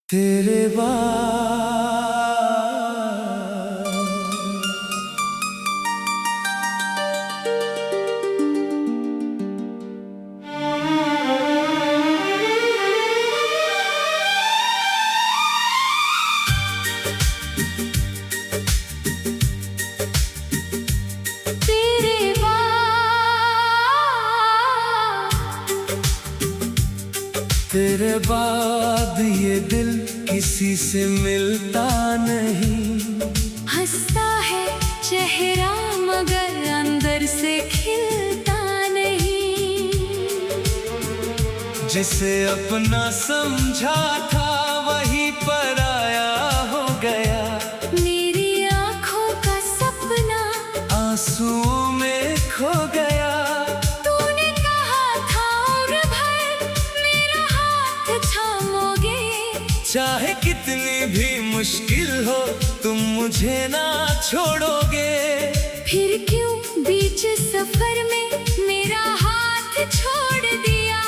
तेरे बाद तेरे बाद ये दिल किसी से मिलता नहीं। हंसता है चेहरा मगर अंदर से खिलता नहीं। जिसे अपना समझा था वही पराया हो गया। मेरी आँखों का सपना आंसुओं में खो गया। तूने कहा था और भर मेरा हाथ थामोगे। चाहे कितनी भी मुश्किल हो तुम मुझे ना छोड़ोगे। फिर क्यों बीच सफर में मेरा हाथ छोड़ दिया।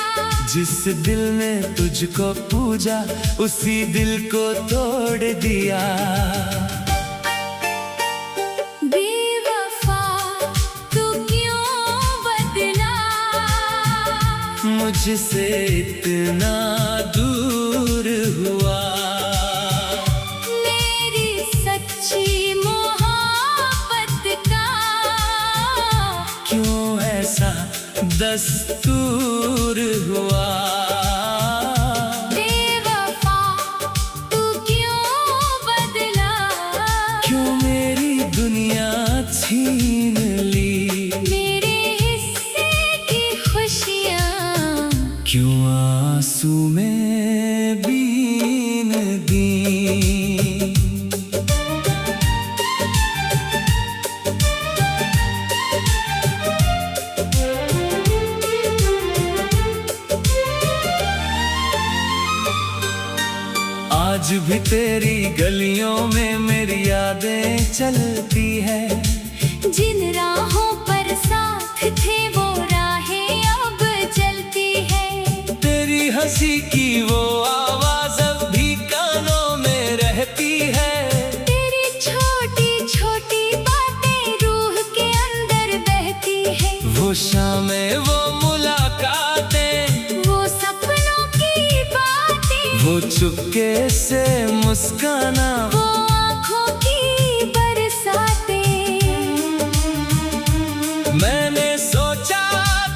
जिस दिल ने तुझको पूजा उसी दिल को तोड़ दिया। बेवफा तू क्यों बदला। मुझसे इतना दूर हुआ। मेरी सच्ची मोहब्बत का क्यों ऐसा दस्तूर हुआ। बेवफा तू क्यों बदला। क्यों मेरी दुनिया छीन ली। मेरे हिस्से की खुशियाँ क्यों आंसू में बीन दी। आज भी तेरी गलियों में मेरी यादें चलती है। जिन राहों पर साथ थे वो राहें अब चलती है। तेरी हंसी की वो आवाज अब भी कानों में रहती है। तेरी छोटी छोटी बातें रूह के अंदर बहती है। वो शामें वो मुलाकातें वो सपनों की बातें वो चुपके से मुस्काना वो आँखों की बरसातें। मैंने सोचा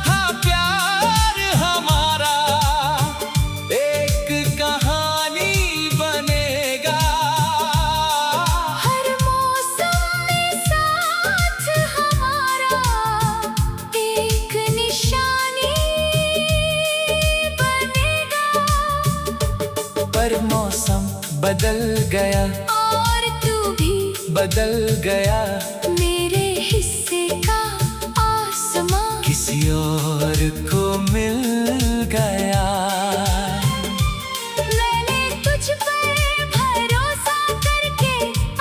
था प्यार हमारा एक कहानी बनेगा। हर मौसम में साथ हमारा एक निशानी बनेगा। पर मौसम बदल गया और तू भी बदल गया। मेरे हिस्से का आसमां किसी और को मिल गया। मैंने तुझ पर भरोसा करके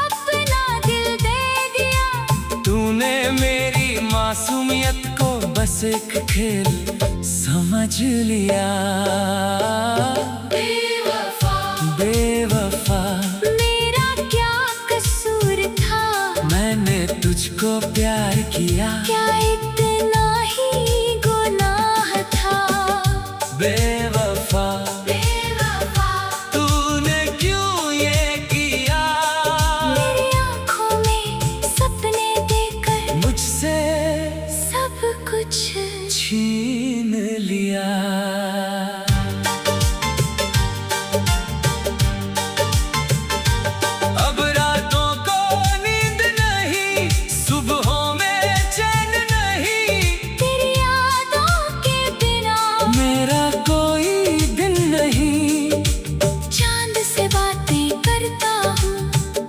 अपना दिल दे दिया। तूने मेरी मासूमियत को बस एक खेल समझ लिया। बेवफा बेवफा मेरा क्या कसूर था। मैंने तुझको प्यार किया। क्या इतना ही गुनाह था। बेवफा बेवफा तूने क्यों ये किया। मेरी आँखों में सपने देकर मुझसे सब कुछ छीन लिया। अब रातों को नींद नहीं सुबहों में चैन नहीं। तेरी यादों के बिना मेरा कोई दिन नहीं। चांद से बातें करता हूँ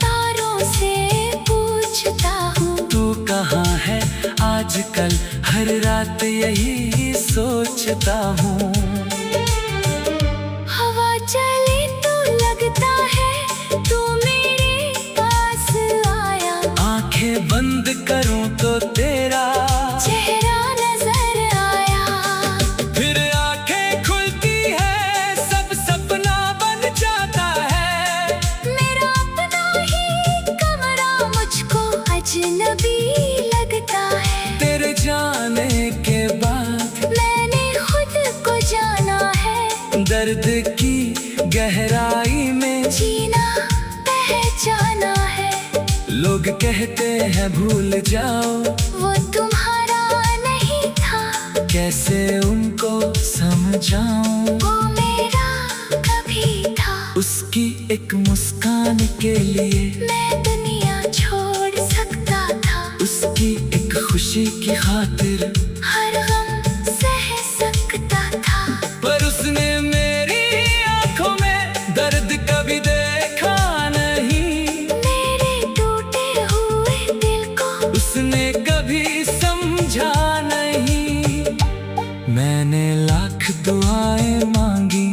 तारों से पूछता हूँ। तू कहाँ है आजकल हर रात यही सोचता हूँ। हवा चले तो लगता है तू मेरे पास आया। आंखें बंद करूं तो तेरा चेहरा नजर आया। फिर आंखें खुलती है सब सपना बन जाता है। गहराई में जीना पहचाना है। लोग कहते हैं भूल जाओ, वो तुम्हारा नहीं था, कैसे उनको समझाऊं। वो मेरा कभी था। उसकी एक मुस्कान के लिए मैं दुनिया छोड़ सकता था। उसकी एक खुशी की खातिर हर गम सह सकता था। पर उसने मेरी आंखों में दर्द कभी देखा नहीं। मेरे टूटे हुए दिल को उसने कभी समझा नहीं। मैंने लाख दुआएं मांगी,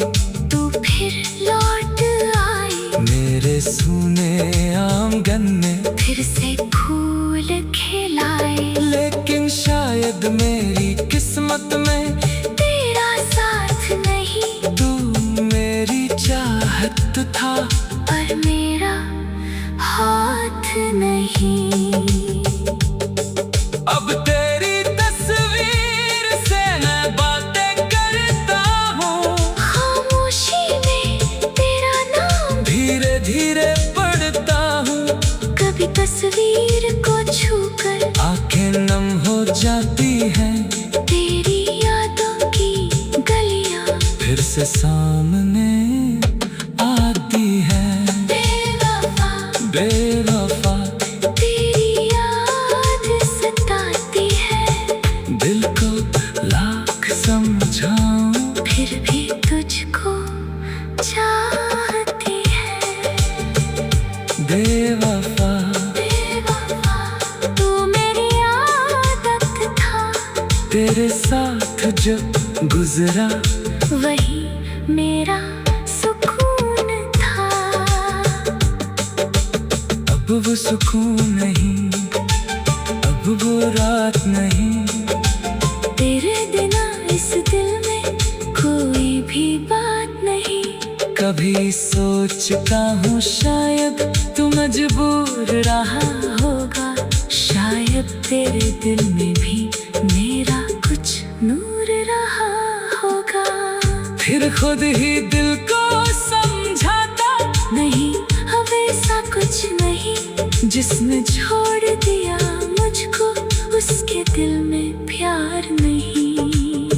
तू फिर लौट आई। मेरे सूने आंगन में फिर से फूल खिलाए। लेकिन शायद मेरी किस्मत में तेरा साथ नहीं, तू मेरी चाहत था और मेरा हाथ नहीं। अब तेरी तस्वीर से मैं बातें करता हूँ। खामोशी में तेरा नाम धीरे धीरे पढ़ता हूँ। कभी तस्वीर को छूकर आंखें नम हो जाती हैं, तेरी यादों की गलियां फिर से सामने आती है। बेवफा बेवफा तेरी याद सताती है। दिल को लाख समझाऊं, फिर भी तुझको चाहती है। बेवफा बेवफा तू मेरी आदत था। तेरे साथ जो गुजरा वही मेरा सुकून था। अब वो सुकून नहीं, अब वो रात नहीं। तेरे बिना इस दिल में कोई भी बात नहीं। कभी सोचता हूँ शायद तू मजबूर रहा होगा। शायद तेरे दिल में भी मेरा कुछ नूर रहा होगा। फिर खुद ही दिल को समझाता नहीं अब ऐसा कुछ नहीं, जिसने छोड़ दिया मुझको उसके दिल में प्यार नहीं।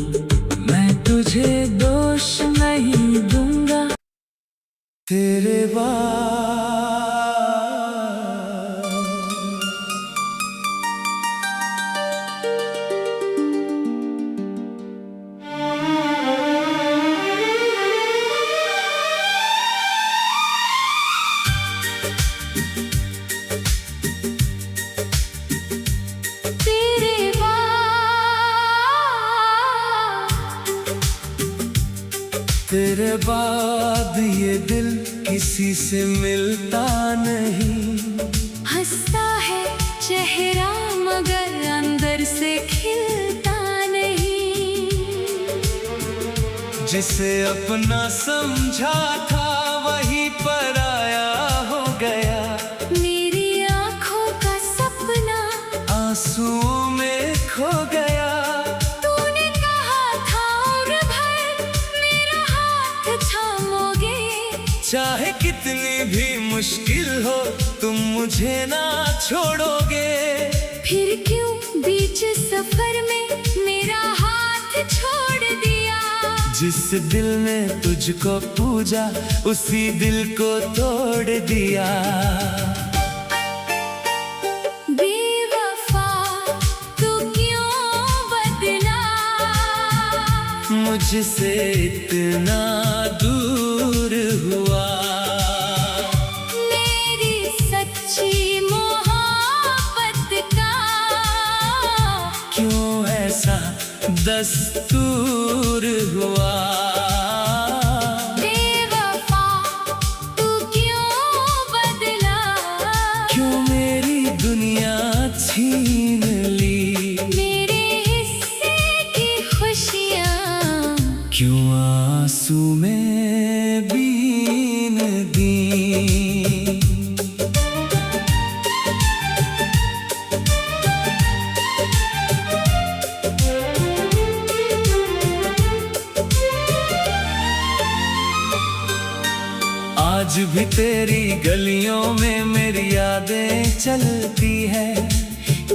मैं तुझे दोष नहीं दूंगा। तेरे बाद तेरे तेरे बाद ये दिल किसी से मिलता नहीं। हंसता है चेहरा मगर अंदर से खिलता नहीं। जिसे अपना समझा था वही पराया हो गया। मेरी आंखों का सपना आंसुओं में खो गया। तूने कहा था उम्र भर मेरा हाथ थामोगे। चाहे कितनी भी मुश्किल हो तुम मुझे ना छोड़ोगे। फिर क्यों बीच सफर में मेरा हाथ छोड़ दिया। जिस दिल ने तुझको पूजा उसी दिल को तोड़ दिया। बेवफा तू क्यों बदला। मुझसे इतना दूर हुआ। मेरी सच्ची मोहब्बत का क्यों ऐसा दस्तूर हुआ। बेवफा तू क्यों बदला। क्यों मेरी दुनिया छीन ली। मेरे हिस्से की खुशियाँ क्यों आंसू में बीन दी। आज भी तेरी गलियों में मेरी यादें चलती है।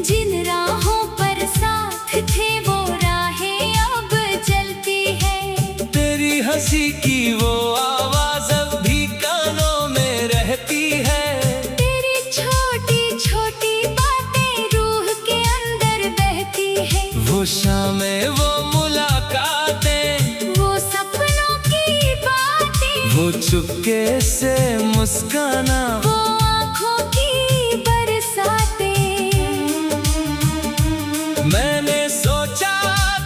जिन राहों पर साथ थे वो राहें अब जलती है। तेरी हंसी की वो आवाज अब भी कानों में रहती है। तेरी छोटी छोटी बातें रूह के अंदर बहती है। वो शामें, वो मुलाकातें, वो सपनों की बातें, वो चुपके से मुस्काना, वो आँखों की बरसातें। मैंने सोचा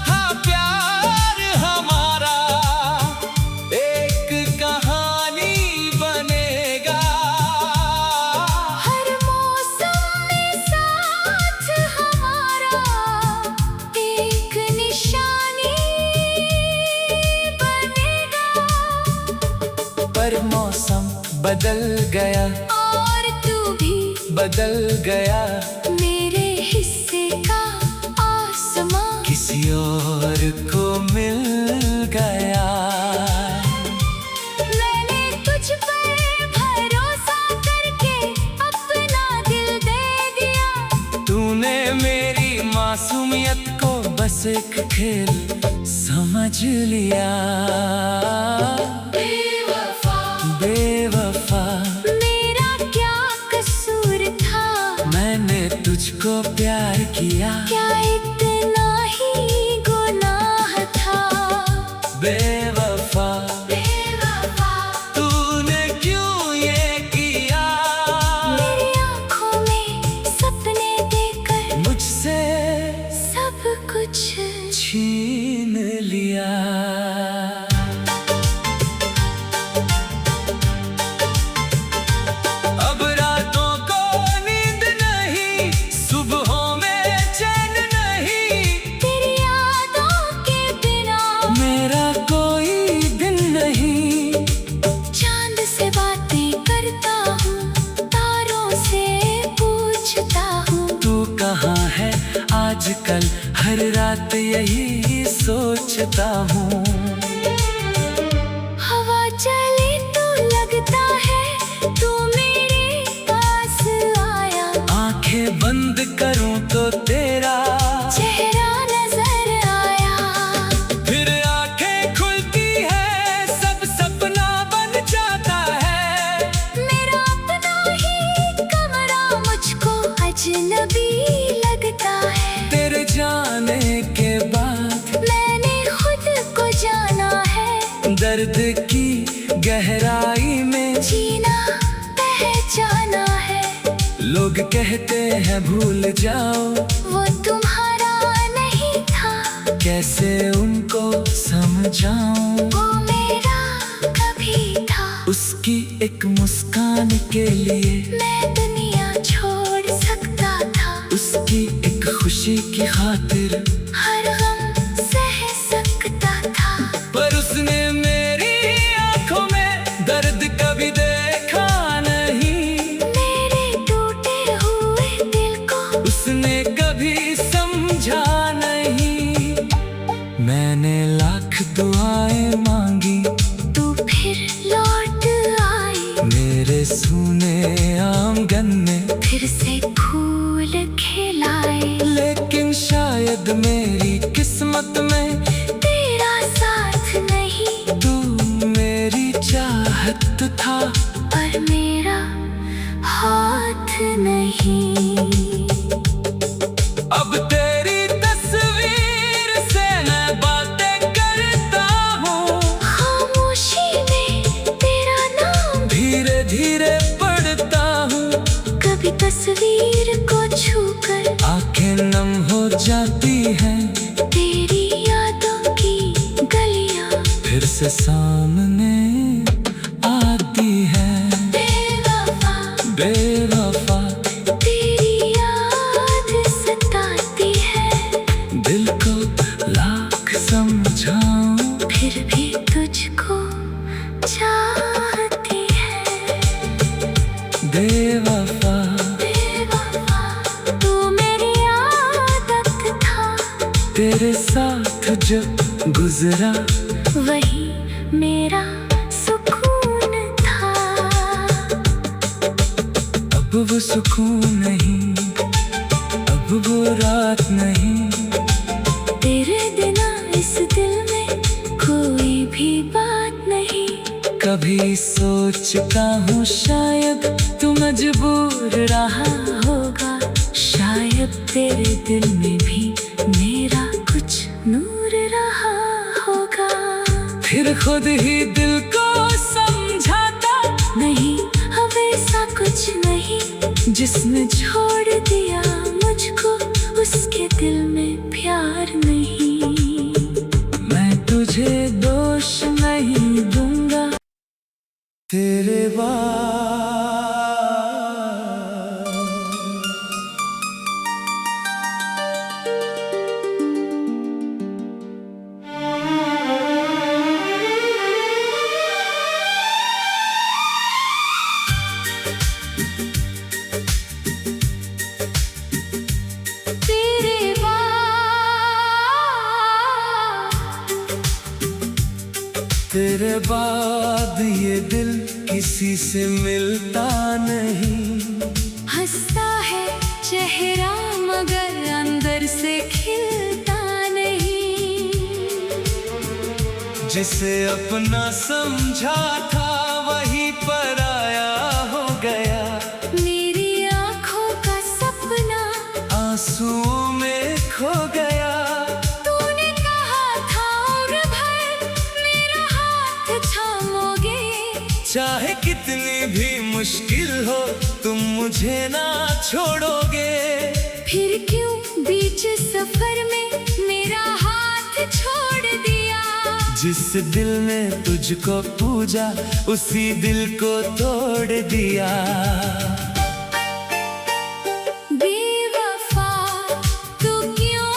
था प्यार हमारा एक कहानी बनेगा। हर मौसम में साथ हमारा एक निशानी बनेगा। पर मौसम बदल गया और तू भी बदल गया। मेरे हिस्से का आसमां किसी और को मिल गया। मैंने तुझ पर भरोसा करके अपना दिल दे दिया। तूने मेरी मासूमियत को बस एक खेल समझ लिया। बेवफा बेवफा मेरा क्या कसूर था। मैंने तुझको प्यार किया। क्या इतना ही गुनाह था। बेवफा बेवफा तूने क्यों ये किया। मेरी आँखों में सपने देखकर मुझसे सब कुछ छीन लिया। अब रातों को नींद नहीं, सुबहों में चैन नहीं। तेरी यादों के बिना मेरा कोई दिन नहीं। चांद से बातें करता हूँ, तारों से पूछता हूँ। तू कहाँ है आजकल, हर रात यही सोचता हूँ। हवा चले तो लगता है तू मेरे पास आया। आंखें बंद करूं तो तेरा चेहरा नजर आया। फिर आंखें खुलती है, सब सपना बन जाता है। मेरा अपना ही कमरा मुझको अजनबी लगता है। तेरे जाने के बाद मैंने खुद को जाना है। दर्द की गहराई में जीना पहचाना है। लोग कहते हैं भूल जाओ, वो तुम्हारा नहीं था। कैसे उनको समझाऊं। वो मेरा कभी था। उसकी एक मुस्कान के लिए मैं दुनिया छोड़ सकता था। उसकी एक खुशी की खातिर हर गम सह सकता था। पर उसने मेरी आंखों में दर्द कभी देखा नहीं। मेरे टूटे हुए दिल को उसने कभी समझा नहीं। मैंने लाख दुआएं मांगी, तू फिर लौट आई। मेरे सूने आंगन में फिर से फूल खिलाए। लेकिन शायद मेरी किस्मत में तेरा साथ नहीं, तू मेरी चाहत था। पर मेरा हाथ नहीं। अब तेरी तस्वीर से मैं बातें करता हूँ। खामोशी में तेरा नाम धीरे धीरे पढ़ता हूँ। कभी तस्वीर को छूकर आंखें नम हो जाती हैं। तेरी यादों की गलियां फिर से सामने आती है। बेवफा बेवफा तेरी याद सताती है। दिल को लाख समझाऊं, फिर भी तुझको चाहती है। बेवफा बेवफा तू मेरी आदत था। तेरे साथ जो गुजरा वही मेरा सुकून था। वो सुकून नहीं, अब वो रात नहीं। तेरे बिना इस दिल में कोई भी बात नहीं। कभी सोचता हूँ शायद तू मजबूर रहा होगा, शायद तेरे दिल में भी मेरा कुछ नूर रहा होगा। फिर खुद ही दिल को समझाता नहीं, अब ऐसा कुछ नहीं। जिसने छोड़ दिया मुझको, उसके दिल में प्यार नहीं। मैं तुझे दोष नहीं दूंगा तेरे बाद। तेरे बाद ये दिल किसी से मिलता नहीं। हंसता है चेहरा मगर अंदर से खिलता नहीं। जिसे अपना समझा था वही पराया हो गया। मेरी आँखों का सपना आंसुओं में खो गया। तूने कहा था उम्र भर मेरा हाथ थामोगे। चाहे कितनी भी मुश्किल हो तुम मुझे ना छोड़ोगे। फिर क्यों बीच सफर में मेरा हाथ छोड़ दिया। जिस दिल ने तुझको पूजा उसी दिल को तोड़ दिया। बेवफा तू क्यों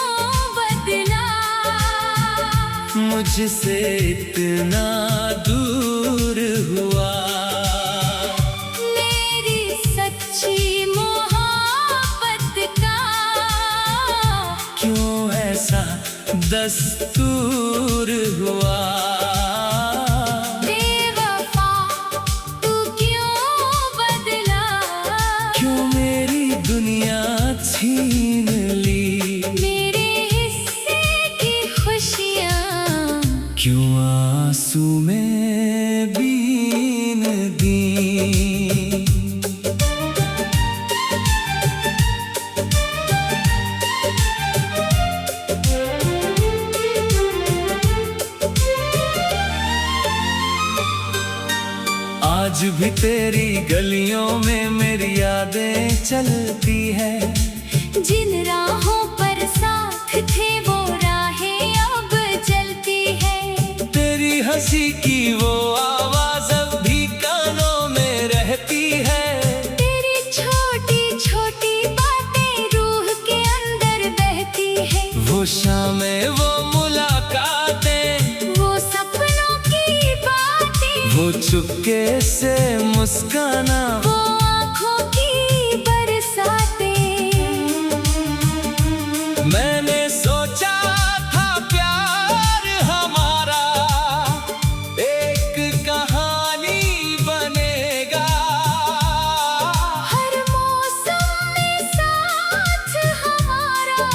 बदला, मुझसे इतना दूर हुआ। मेरी सच्ची मोहब्बत का क्यों ऐसा दस्तूर हुआ। बेवफा तू क्यों बदला, क्यों मेरी दुनिया छीन ली। मेरे हिस्से की खुशियाँ क्यों आंसू में बीन दी। आज भी तेरी गलियों में मेरी यादें चलती है। जिन राहों पर साथ थे वो राहें अब जलती है। तेरी हंसी की वो आवाज अब भी कानों में रहती है। तेरी छोटी छोटी बातें रूह के अंदर बहती है। वो शामें वो मुलाकातें, वो सपनों की बातें, वो चुपके से मुस्काना, वो आँखों की बरसातें। मैंने सोचा था प्यार हमारा एक कहानी बनेगा। हर मौसम में साथ हमारा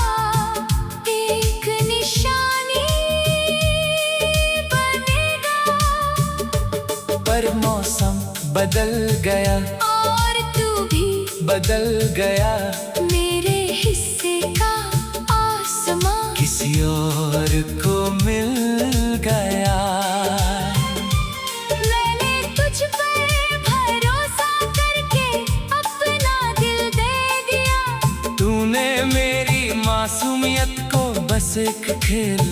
एक निशानी बनेगा। पर मौसम बदल गया और तू भी बदल गया। मेरे हिस्से का आसमां किसी और को मिल गया। मैंने तुझ पर भरोसा करके अपना दिल दे दिया। तूने मेरी मासूमियत को बस एक खेल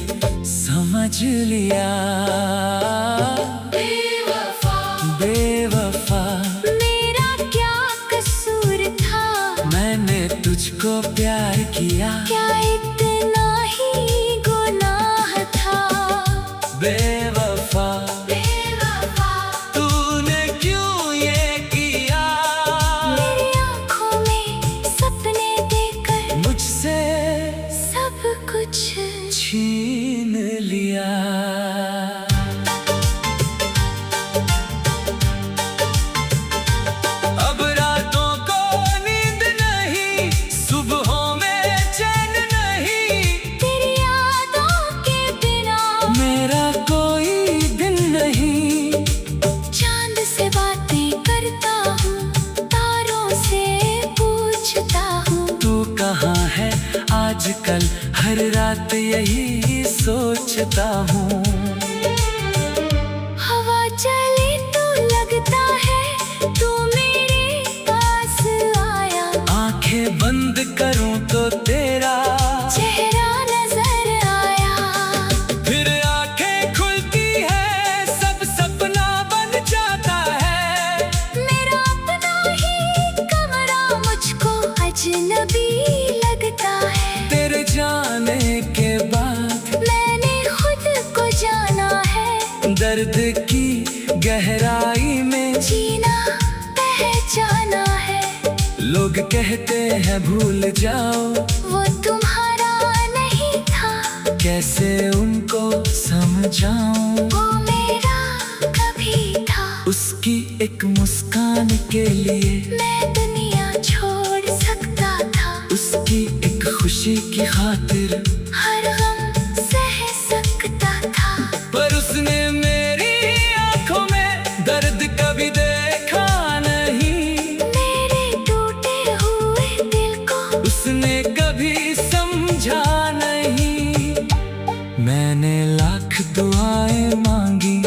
समझ लिया। बेवफा बेवफा मेरा क्या कसूर था, मैंने तुझको प्यार किया। क्या इतना ही गुनाह था। बेवफा बेवफा तूने क्यों ये किया। मेरी आँखों में सपने देकर मुझसे सब कुछ छीन लिया। अब रातों को आजकल हर रात यही सोचता हूँ। हवा चले तो लगता है तू मेरे पास आया, आंखें बंद करूं तो तेरा चेहरा नजर आया। फिर आंखें खुलती है सब सपना बन जाता है। मेरा अपना ही कमरा मुझको अजनबी लगता है। तेरे जाने के बाद मैंने खुद को जाना है, दर्द की गहराई में जीना पहचाना है। लोग कहते हैं भूल जाओ, वो तुम्हारा नहीं था, कैसे उनको समझाऊं। वो मेरा कभी था। उसकी एक मुस्कान के लिए मैं दुनिया छोड़ सकता था, उसकी एक खुशी की खातिर हर गम सह सकता था। पर उसने मेरी आंखों में दर्द कभी देखा नहीं। मेरे टूटे हुए दिल को उसने कभी समझा नहीं। मैंने लाख दुआएं मांगी,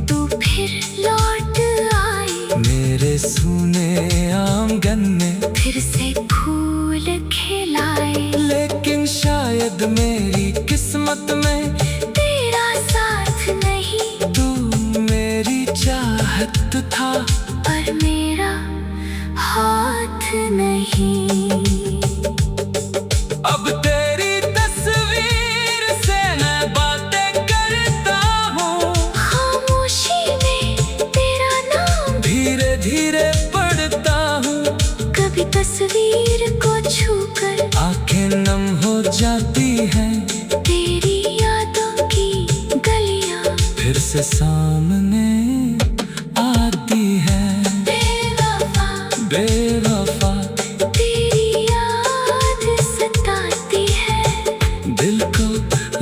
तू फिर लौट आई। मेरे सूने आंगन में फिर से फूल खिलाए, लेकिन शायद मेरी किस्मत में तेरा साथ नहीं। तू मेरी चाहत था, पर मेरा हाथ नहीं। अब तेरी तस्वीर से मैं बातें करता हूँ। खामोशी में तेरा नाम धीरे धीरे पढ़ता हूँ। कभी तस्वीर को छूकर आंखें नम हो जाती हैं, तेरी यादों की गलियां फिर से सामने आती है। बेवफा बेवफा तेरी याद सताती है। दिल को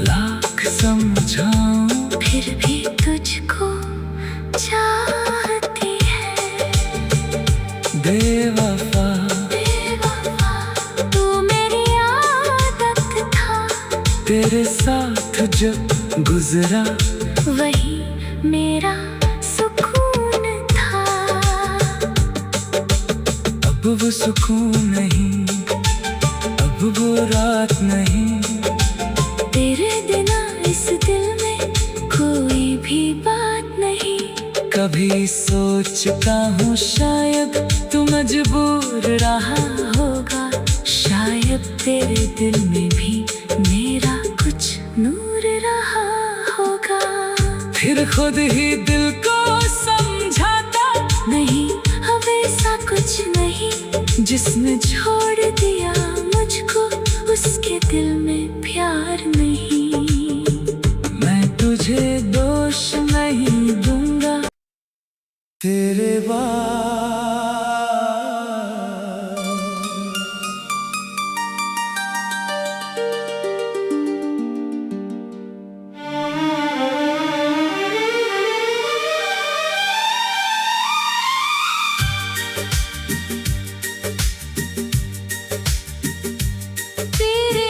लाख समझाऊं, फिर भी तुझको चाहती है। बेवफा बेवफा तू मेरी आदत था, तेरे साथ जब गुजरा वही मेरा सुकून था। अब वो सुकून नहीं, अब वो रात नहीं। तेरे बिना इस दिल में कोई भी बात नहीं। कभी सोचता हूँ शायद तू मजबूर रहा होगा, शायद तेरे दिल में भी मेरा कुछ नूर रहा होगा। फिर खुद ही दिल को समझाता नहीं अब ऐसा कुछ नहीं, जिसने छोड़ दिया मुझको उसके दिल में प्यार नहीं। मैं तुझे दोष नहीं दूंगा। तेरे बाद तेरे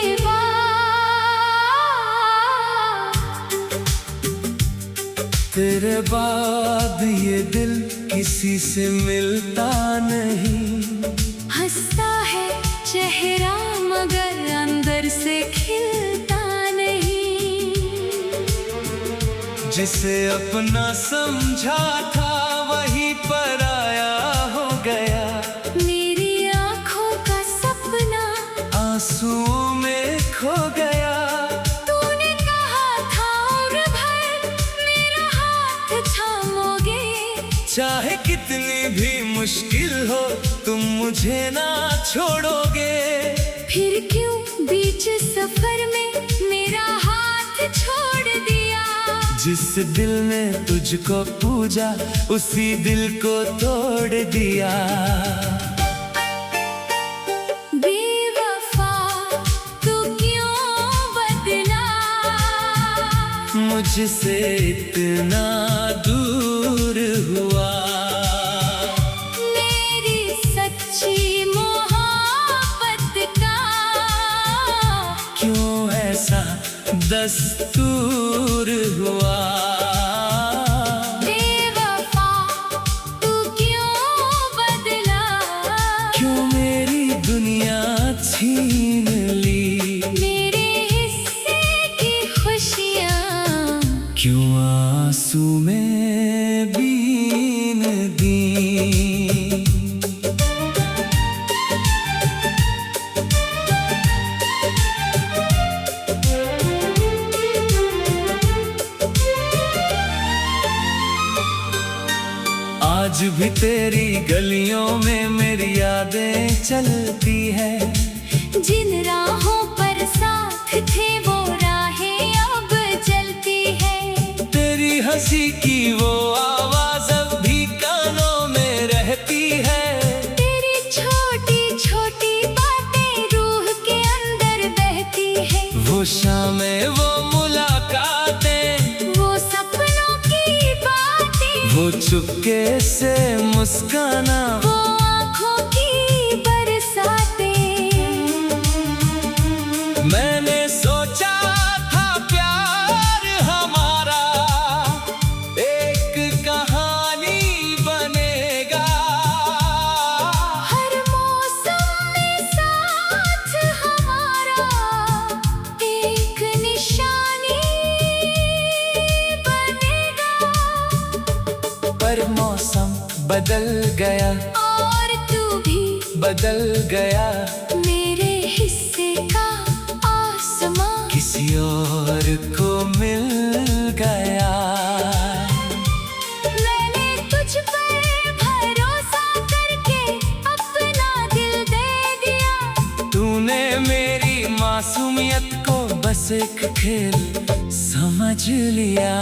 तेरे बाद ये दिल किसी से मिलता नहीं। हंसता है चेहरा मगर अंदर से खिलता नहीं। जिसे अपना समझा था वही पराया हो गया। मेरी आंखों का सपना आंसुओं में खो गया। तूने कहा था और भर मेरा हाथ थामोगे। चाहे कितनी भी मुश्किल हो तुम मुझे ना छोड़ोगे। फिर क्यों बीच सफर में मेरा हाथ छोड़ दिया। जिस दिल ने तुझको पूजा उसी दिल को तोड़ दिया। बेवफा तू क्यों बदला, मुझसे इतना दूर हुआ। मेरी सच्ची मोहब्बत का क्यों दस्तूर हुआ। बेवफा तू क्यों बदला, क्यों मेरी दुनिया छीन ली, मेरे हिस्से की खुशियाँ क्यों आंसू में बीन दी। आज भी तेरी गलियों में मेरी यादें चलती है। जिन राहों पर साथ थे वो राहें अब जलती है। तेरी हंसी की वो आवाज अब भी कानों में रहती है। तेरी छोटी छोटी बातें रूह के अंदर बहती है। वो शामें, वो मुलाकातें, वो सपनों की बातें, वो चुपके से मुस्काना, वो आँखों की बरसातें। मैंने सोचा था प्यार हमारा एक कहानी बनेगा। हर मौसम में साथ हमारा एक निशानी बनेगा। पर मौसम बदल गया और तू भी बदल गया, मेरे हिस्से का आसमां किसी और को मिल गया। मैंने तुझ पर भरोसा करके अपना दिल दे दिया। तूने मेरी मासूमियत को बस एक खेल समझ लिया।